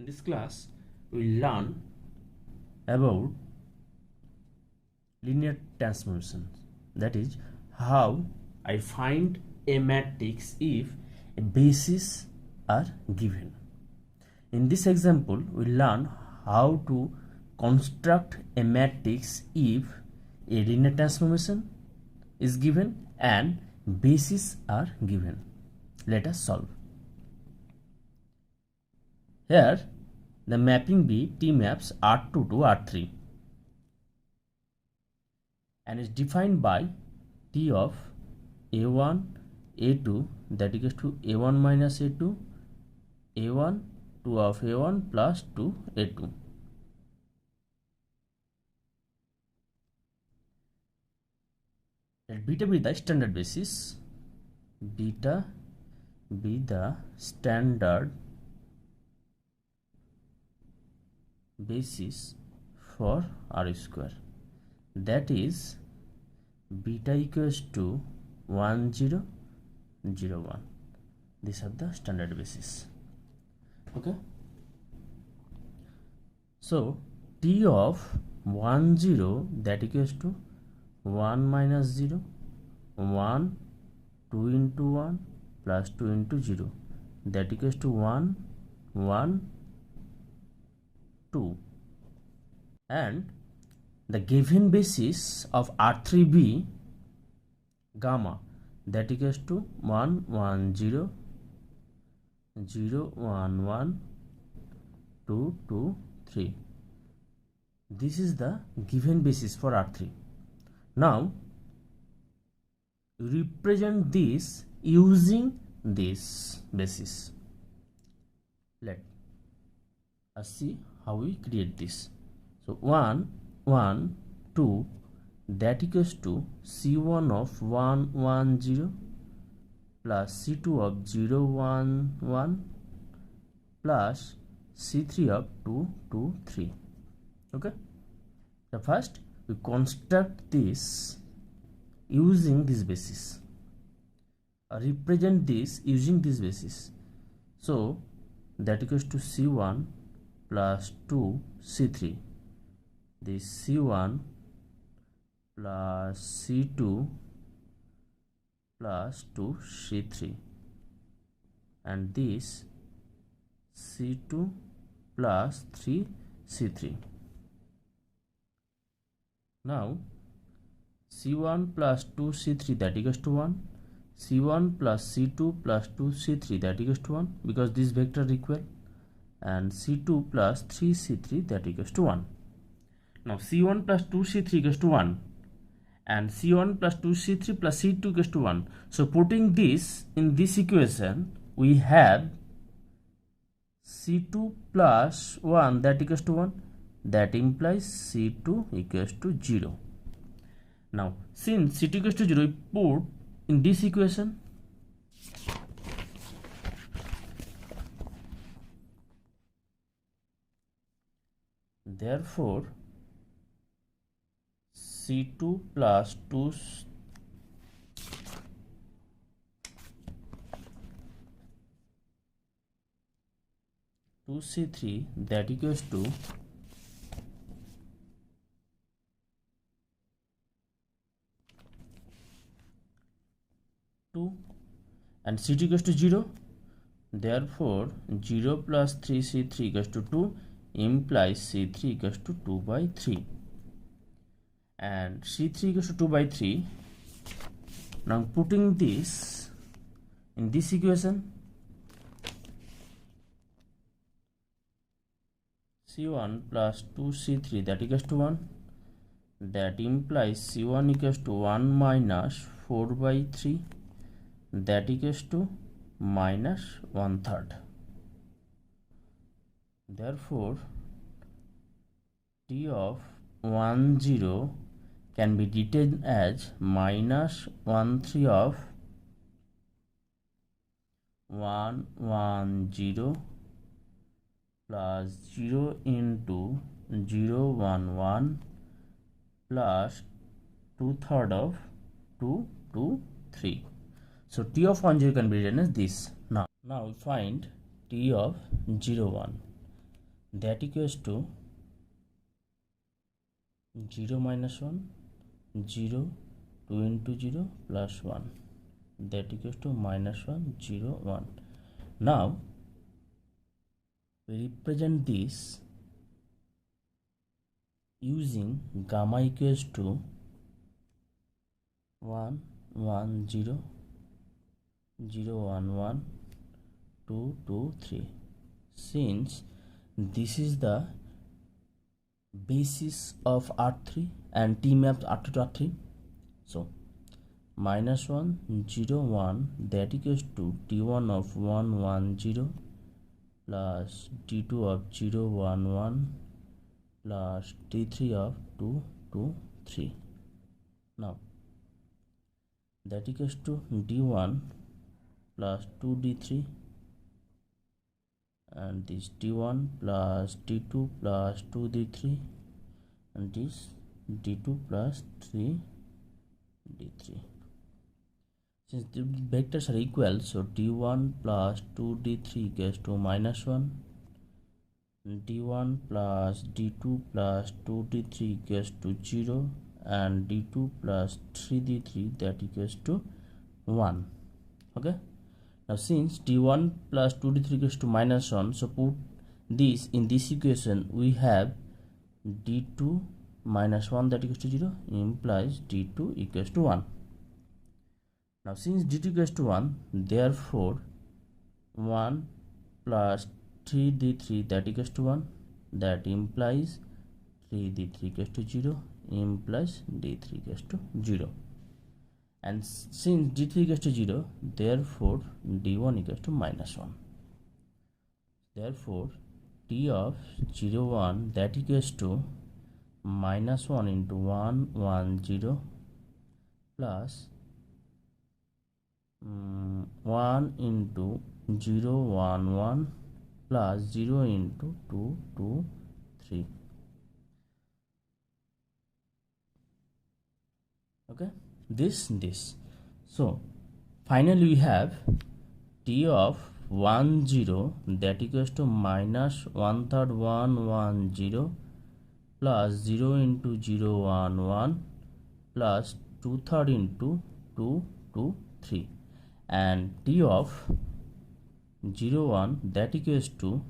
In this class, we learn about linear transformation. That is how I find a matrix if a basis are given. In this example, we learn how to construct a matrix if a linear transformation is given and bases are given. Let us solve. Here the mapping be T maps R2 to R3 and is defined by T of A1 A2 that equals to A1 minus A2 A1 2 of A1 plus 2 A2. Let beta be the standard basis, beta be the standard basis for R square, that is beta equals to 1 0 0 1. These are the standard basis. Okay, so T of 1 0 that equals to 1 minus 0 1 2 into 1 plus 2 into 0 that equals to 1 1 2, and the given basis of R3B gamma that equals to 1 1 0 0 1 1 2 2 3. This is the given basis for R3. Now represent this using this basis. Let us see how we create this. So 1 1 2 that equals to C1 of 1 1 0 plus C2 of 0 1 1 plus C3 of 2 2 3. Okay, the first we construct this using this basis, represent this using this basis. So that equals to C1 plus 2 C3, this C1 plus C2 plus 2 C3, and this C2 plus 3 C3. Now C1 plus 2 C3 that equals to 1, C1 plus C2 plus 2 C3 that equals to 1 because this vector equal, and C2 plus 3 C3 that equals to 1. Now C1 plus 2 C3 equals to 1 and C1 plus 2 C3 plus C2 equals to 1. So putting this in this equation, we have C2 plus 1 that equals to 1, that implies C2 equals to 0. Now since C2 equals to 0, we put in this equation. Therefore C2 plus 2 C3 that equals to 2 and C2 equals to 0. Therefore 0 plus 3 C3 equals to 2 implies C3 equals to 2 by 3 and C3 equals to 2 by 3. Now putting this in this equation, C1 plus 2 C3 that equals to 1, that implies C1 equals to 1 minus 4 by 3 that equals to minus 1/3. Therefore T of 1 0 can be written as minus 1/3 of 1 1 0 plus 0 into 0 1 1 plus 2/3 of 2 2 3. So T of 1 0 can be written as this. Now we find T of 0 1. that equals to 0 minus 1, 0, 2 into 0 plus 1, that equals to minus 1, 0, 1. Now we represent this using gamma equals to 1, 1, 0, 0, 1, 1, 2, 2, 3. Since this is the basis of R3 and T maps R2 to R3, so minus 1, 0, 1, that equals to T1 of 1, 1, 0 plus T2 of 0, 1, 1 plus T3 of 2, 2, 3. Now that equals to D1 plus 2D3 and this D1 plus D2 plus 2D3 and this D2 plus 3D3. Since the vectors are equal, so D1 plus 2D3 equals to minus 1, D1 plus D2 plus 2D3 equals to 0 and D2 plus 3D3 that equals to 1. Okay. Now since D1 plus 2D3 equals to minus 1, so put this in this equation, we have D2 minus 1 that equals to 0 implies D2 equals to 1. Now since D2 equals to 1, therefore 1 plus 3D3 that equals to 1, that implies 3D3 equals to 0 implies D3 equals to 0. And since D3 equals to 0, therefore D1 equals to minus 1. Therefore T of 0, 1 that equals to minus 1 into 1, 1, 0 plus 1 into 0, 1, 1 plus 0 into 2, 2, 3. Okay, this. So finally we have T of 1, 0 that equals to minus 1/3 1, 1, 0 plus 0 into 0, 1, 1 plus 2/3 into 2, 2, 3, and T of 0, 1 that equals to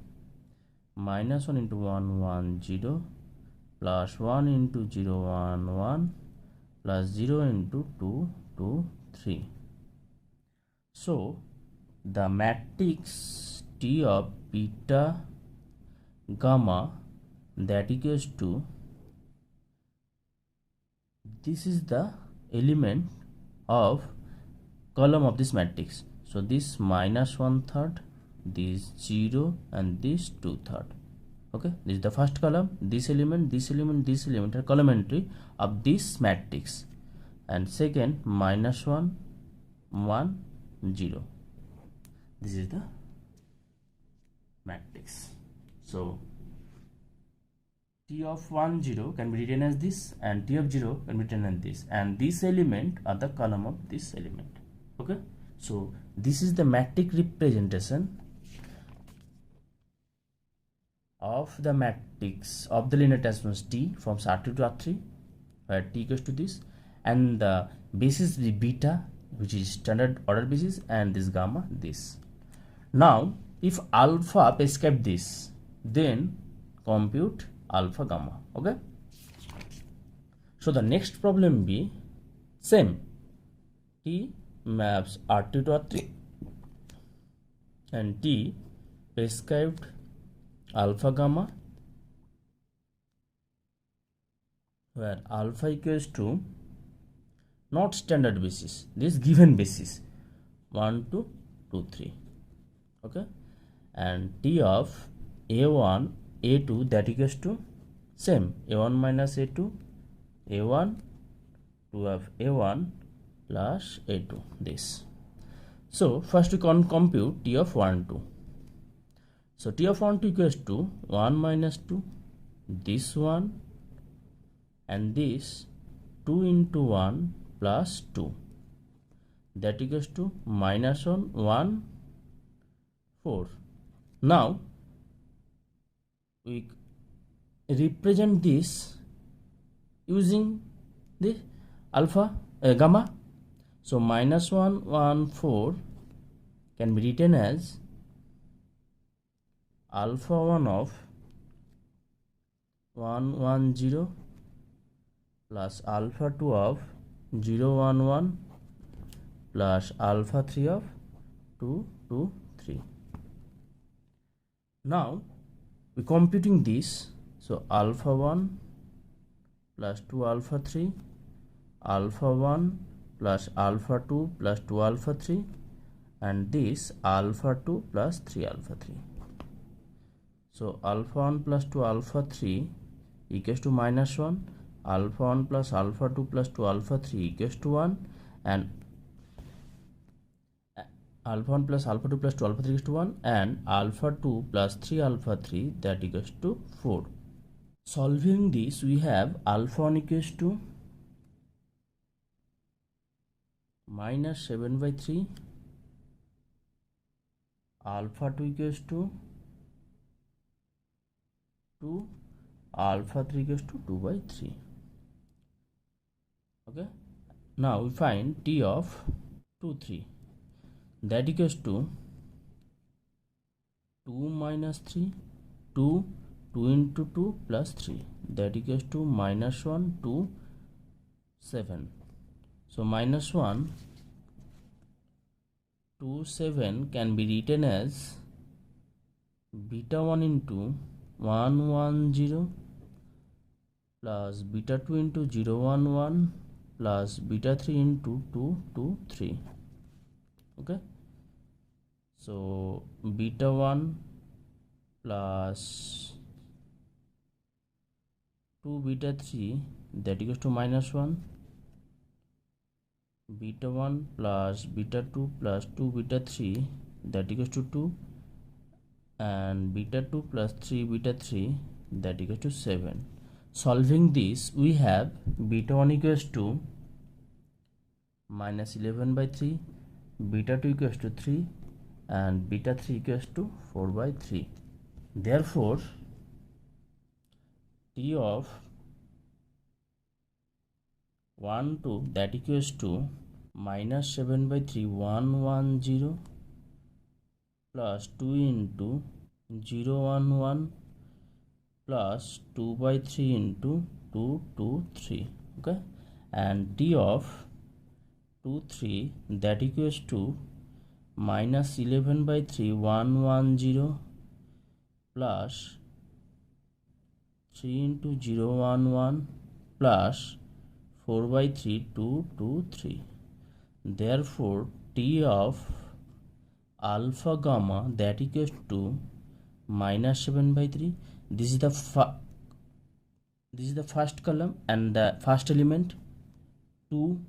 minus 1 into 1, 1, 0 plus 1 into 0, 1, 1 plus 0 into 2, 2, 3. So the matrix T of beta gamma that equals to, this is the element of column of this matrix. So this minus 1/3, this 0 and this 2/3. Okay, this is the first column. This element, this element, this element are complementary of this matrix. And second minus 1, 1, 0. This is the matrix. So T of 1, 0 can be written as this and T of 0 can be written as this, and this element are the column of this element. Okay, so this is the matrix representation of the matrix of the linear transforms T from R2 to R3, where T equals to this, and the basis is beta, which is standard order basis, and this gamma this. Now if alpha escape this, then compute alpha gamma. Okay, so the next problem be same. T maps R2 to R3 and T prescribed alpha gamma, where alpha equals to not standard basis, this given basis 1, 2, 2, 3. Okay, and T of A1, A2 that equals to same A1 minus A2, A1, 2 of A1 plus A2 this. So first we can compute T of 1, 2. So T of 1, 2 equals to 1 minus 2, this one and this 2 into 1 plus 2, that equals to minus 1, 1, 4. Now we represent this using the gamma. So minus 1 1 4 can be written as alpha 1 of 1 1 0 plus alpha 2 of 0 1 1 plus alpha 3 of 2 2 3. Now we computing this. So alpha 1 plus 2 alpha 3, alpha 1 plus alpha 2 plus 2 alpha 3, and this alpha 2 plus 3 alpha 3. So alpha 1 plus 2 alpha 3 equals to minus 1, alpha 1 plus alpha 2 plus 2 alpha 3 equals to 1, and alpha 1 plus alpha 2 plus 2 alpha 3 equals to 1, and alpha 2 plus 3 alpha 3, that equals to 4. Solving this, we have alpha 1 equals to minus 7 by 3, alpha 2 equals to 2, alpha 3 equals to 2 by 3. Okay, now we find T of 2 3, that equals to 2 minus 3, 2 into 2 plus 3, that equals to minus 1 2 7. So minus 1 2 7 can be written as beta 1 into 1 1 0 plus beta 2 into 0 1 1 plus beta 3 into 2 2 3. Okay, so beta 1 plus 2 beta 3, that equals to minus 1, beta 1 plus beta 2 plus 2 beta 3, that equals to 2, and beta 2 plus 3 beta 3, that equals to 7. Solving this, we have beta 1 equals to minus 11 by 3, beta 2 equals to 3, and beta 3 equals to 4 by 3. Therefore T of 1 2, that equals to minus 7 by 3 1 1 0 plus 2 into 0 1 1 plus 2 by 3 into 2 2 3. Okay, and T of 2 3, that equals to minus 11 by 3 1 1 0 plus 3 into 0 1 1 plus 4 by 3 2 2 3. Therefore T of alpha gamma, that equals to minus 7 by 3. This is the first column and the first element, 2,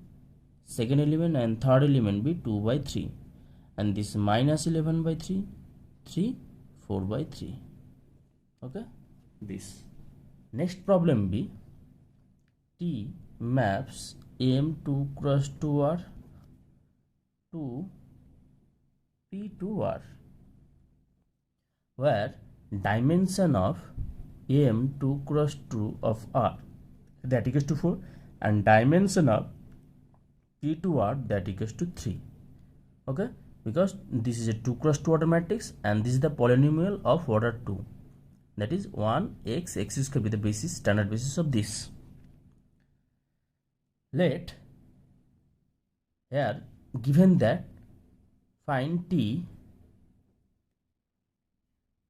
second element, and third element be 2 by 3, and this minus 11 by 3 3 4 by 3. Okay, this next problem be T maps M2 cross 2R to P2R, where dimension of M2 cross 2 of R, that equals to 4, and dimension of P2R, that equals to 3. Okay, because this is a 2 cross 2 order matrix, and this is the polynomial of order 2, that is 1 x square be the basis, standard basis of this. Let here given that find T,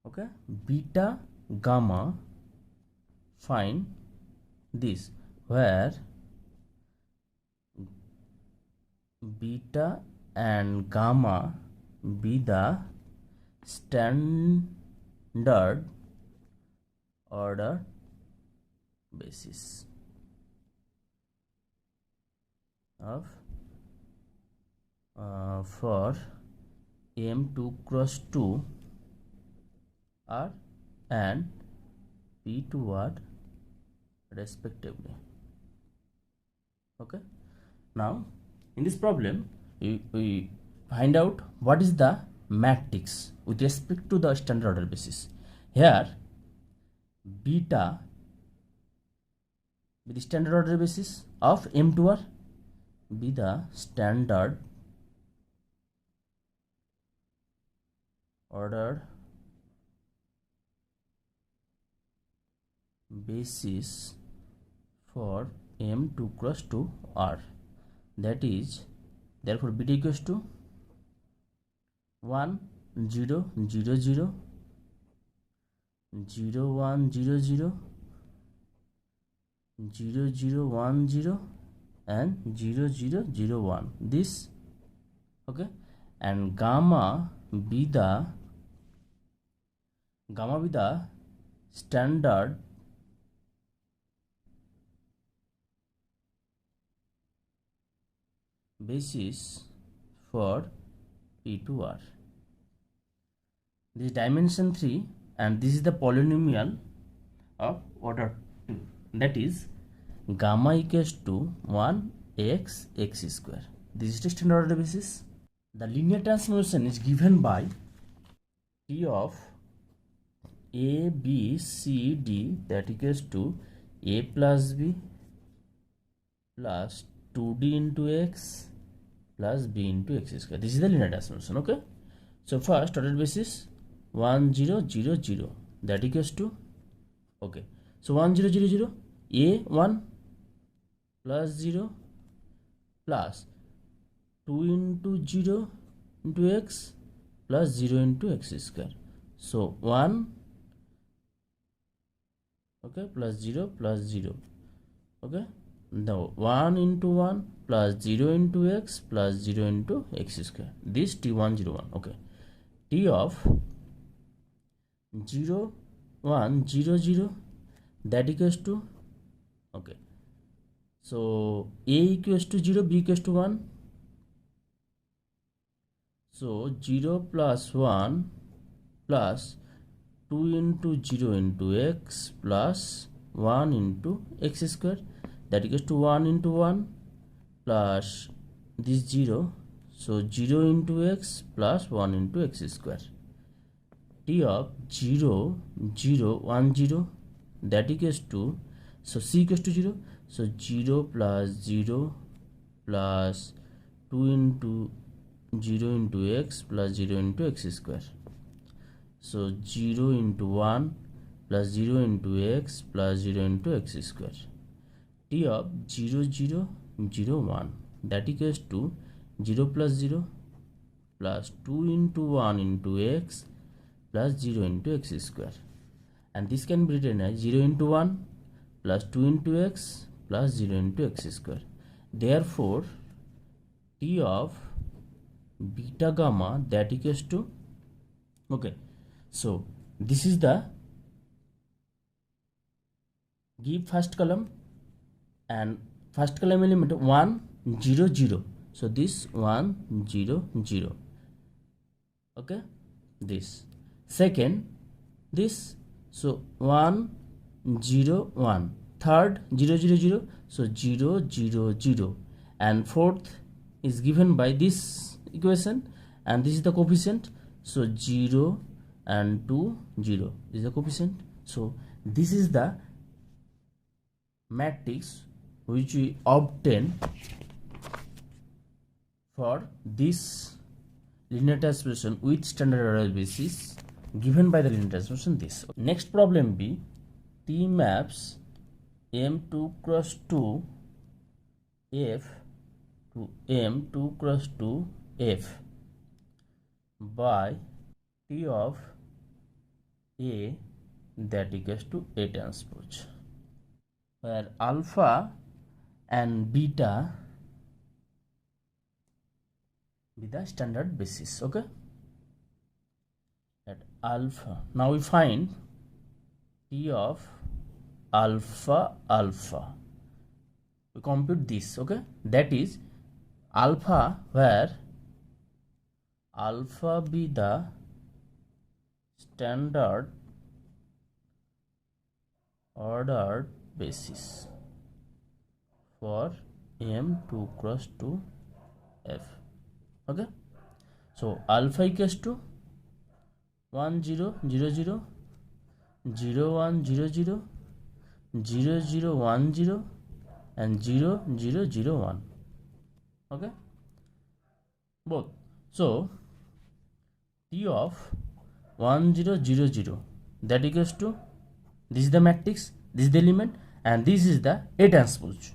okay, beta gamma, find this, where beta and gamma be the standard order basis of for M2 cross 2 R and P2 R respectively. Okay, now in this problem we find out what is the matrix with respect to the standard order basis. Here beta be the standard order basis of M to R, be the standard order basis for M2 cross to R. That is, therefore beta equals to 1 0 0 0 0 1 0 0 0 0 1 0 and 0 0 0 1. This, okay, and gamma be the standard basis for P to R. This is dimension 3 and this is the polynomial of order 2, that is gamma equals to 1x x square. This is the standard order basis. The linear transformation is given by T of A, B, C, D, that equals to A plus B plus 2D into X plus B into X square. This is the linear transformation, okay? So first order basis 1 0 0 0, that equals to, okay, so 1 0 0 0 A 1 plus 0 plus 2 into 0 into X plus 0 into X square. So 1, okay, plus 0 plus 0, okay, now 1 into 1 plus 0 into X plus 0 into X square. This T101, okay. T of 0 1 0 0, that equals to, okay, so A equals to 0, B equals to 1, so 0 plus 1 plus 2 into 0 into X plus 1 into X square, that equals to 1 into 1 plus this 0, so 0 into X plus 1 into X square. T of 0 0 1 0, that equals to, so C equals to 0, so 0 plus 0 plus 2 into 0 into X plus 0 into X square, so 0 into 1 plus 0 into X plus 0 into X square. T of 0 0 0 1, that equals to 0 plus 0 plus 2 into 1 into X plus 0 into X square, and this can be written as 0 into 1 plus 2 into X plus 0 into X square. Therefore T of beta gamma, that equals to, okay, so this is the give first column, and first column element 1 0 0, so this 1 0 0, okay, this second this, so 1 0 1, third 0 0 0, so 0 0 0, and fourth is given by this equation, and this is the coefficient, so 0 and 2 0 is the coefficient. So this is the matrix which we obtain for this linear transformation with standard order basis given by the linear transformation this. Next problem B, T maps M2 cross 2 F to M2 cross 2 F by T of A, that equals to A transpose, where alpha and beta be the standard basis, okay, at alpha. Now we find T of alpha alpha, we compute this, okay, that is alpha, where alpha be the standard ordered basis for M2 cross 2 F, okay. So alpha equals to 1 0 0 0 0 1 0 0, 0 0 1 0, and 0 0 0 1. Okay, both. So T of 1 0 0 0, that equals to, this is the matrix, this is the element, and this is the A transpose.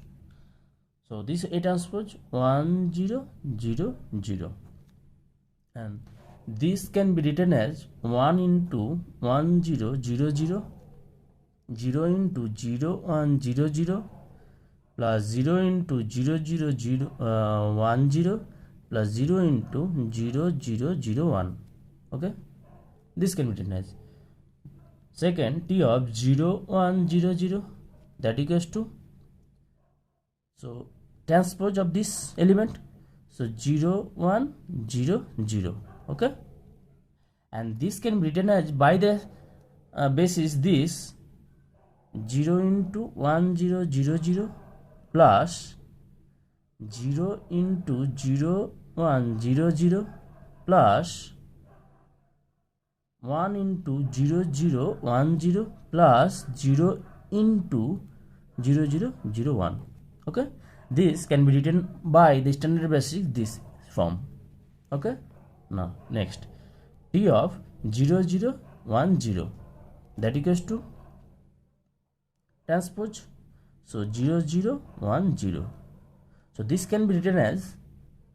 So this A transpose 1 0 0 0, and this can be written as 1 into 1 0 0 0, 0 into 0 1 0 0, plus 0 into 0 0 0 1 0, plus 0 into 0 0 0 1. Okay, this can be written as second T of 0 1 0 0, that equals to, so transpose of this element, so 0 1 0 0. Okay, and this can be written as by the basis this 0 into 1 0 0 0, plus 0 into 0 1 0 0, plus 1 into 0 0 1 0, plus 0 into 0 0 0 1. Okay, this can be written by the standard basis this form. Okay, now next T of 0 0 1 0, that equals to transpose, so 0 0 1 0. So this can be written as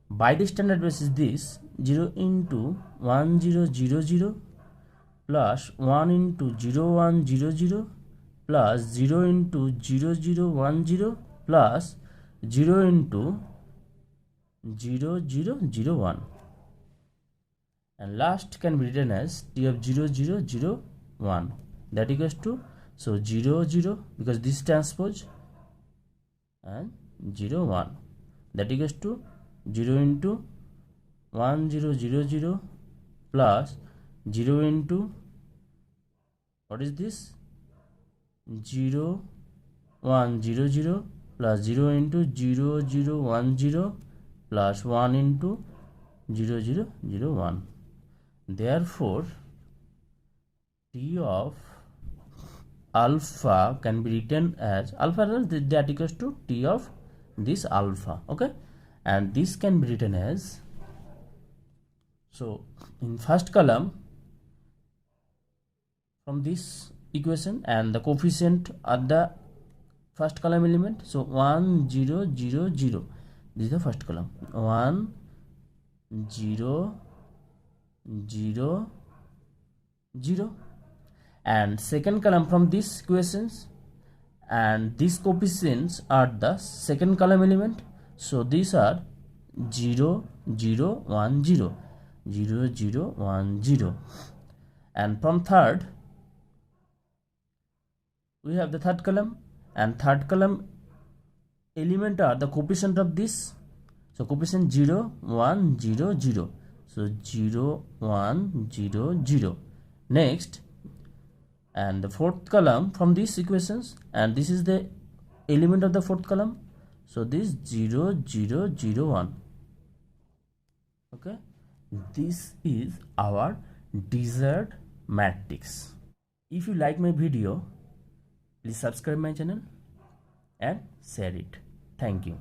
by the standard basis this 0 into 1 0 0 0, plus 1 into 0 1 0 0, plus 0 into 0 0 1 0, plus 0 into 0 0 0 1, and last can be written as T of 0 0 0 1, that equals to, so 0 0, because this transpose, and 0 1, that equals to 0 into 1 0 0 0, plus 0 into, what is this, 0 1 0 0, plus 0 into 0 0 1 0, plus 1 into 0 0 0 1. Therefore T of alpha can be written as alpha, that equals to T of this alpha. Okay, and this can be written as, so in first column from this equation, and the coefficient at the first column element, so 1 0 0 0, this is the first column, 1 0 0 0, and second column from these equations, and these coefficients are the second column element, so these are 0 0 1 0, 0 0 1 0, and from third we have the third column, and third column element are the coefficient of this, so coefficient 0 1 0 0, so 0 1 0 0. Next, and the fourth column from these equations, and this is the element of the fourth column, so this 0 0 0 1. Okay, this is our desired matrix. If you like my video, please subscribe my channel and share it. Thank you.